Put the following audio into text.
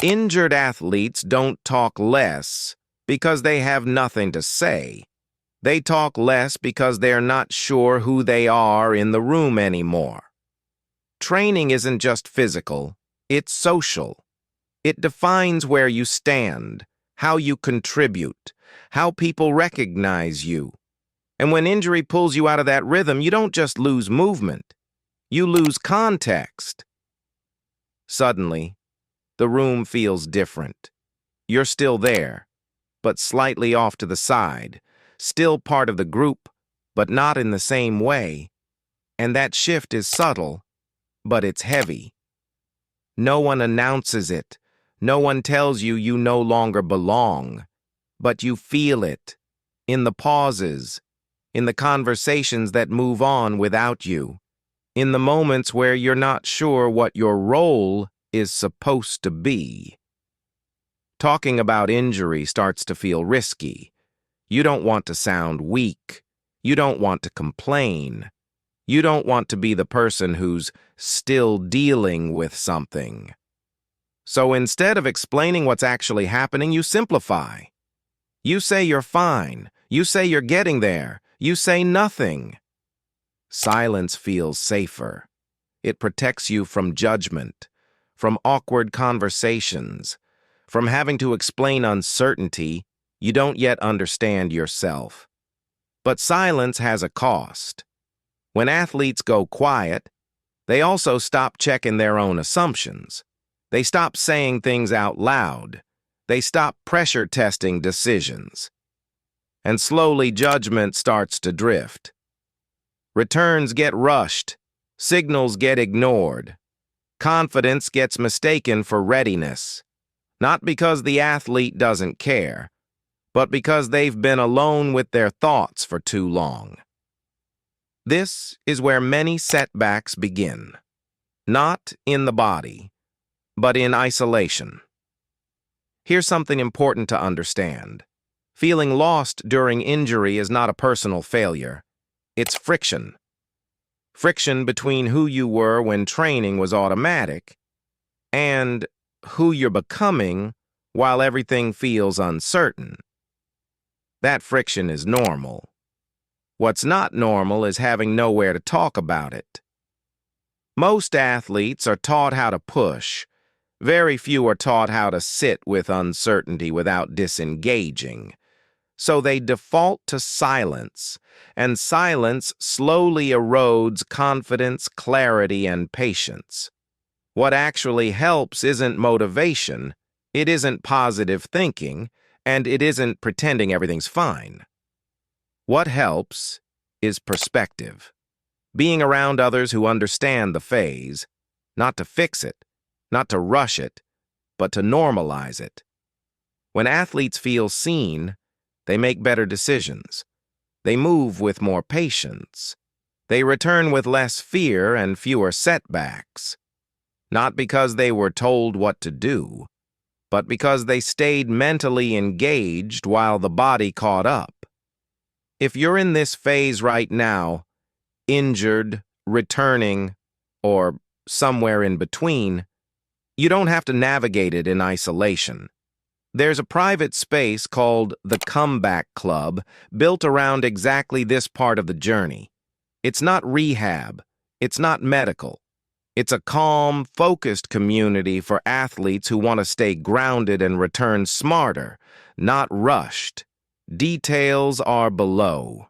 Injured athletes don't talk less because they have nothing to say. They talk less because they're not sure who they are in the room anymore. Training isn't just physical, it's social. It defines where you stand, how you contribute, how people recognize you. And when injury pulls you out of that rhythm, you don't just lose movement, you lose context. Suddenly, the room feels different. You're still there, but slightly off to the side, still part of the group, but not in the same way. And that shift is subtle, but it's heavy. No one announces it. No one tells you you no longer belong. But you feel it, in the pauses, in the conversations that move on without you, in the moments where you're not sure what your role is supposed to be. Talking about injury starts to feel risky. You don't want to sound weak. You don't want to complain. You don't want to be the person who's still dealing with something. So instead of explaining what's actually happening, you simplify. You say you're fine. You say you're getting there. You say nothing. Silence feels safer. It protects you from judgment, from awkward conversations, from having to explain uncertainty you don't yet understand yourself. But silence has a cost. When athletes go quiet, they also stop checking their own assumptions. They stop saying things out loud. They stop pressure testing decisions. And slowly judgment starts to drift. Returns get rushed. Signals get ignored. Confidence gets mistaken for readiness. Not because the athlete doesn't care, but because they've been alone with their thoughts for too long. This is where many setbacks begin. Not in the body, but in isolation. Here's something important to understand. Feeling lost during injury is not a personal failure. It's friction. Friction between who you were when training was automatic and who you're becoming while everything feels uncertain. That friction is normal. What's not normal is having nowhere to talk about it. Most athletes are taught how to push. Very few are taught how to sit with uncertainty without disengaging. So they default to silence, and silence slowly erodes confidence, clarity, and patience. What actually helps isn't motivation, it isn't positive thinking, and it isn't pretending everything's fine. What helps is perspective. Being around others who understand the phase, not to fix it, not to rush it, but to normalize it. When athletes feel seen, they make better decisions. They move with more patience. They return with less fear and fewer setbacks. Not because they were told what to do, but because they stayed mentally engaged while the body caught up. If you're in this phase right now, injured, returning, or somewhere in between, you don't have to navigate it in isolation. There's a private space called the Comeback Club built around exactly this part of the journey. It's not rehab. It's not medical. It's a calm, focused community for athletes who want to stay grounded and return smarter, not rushed. Details are below.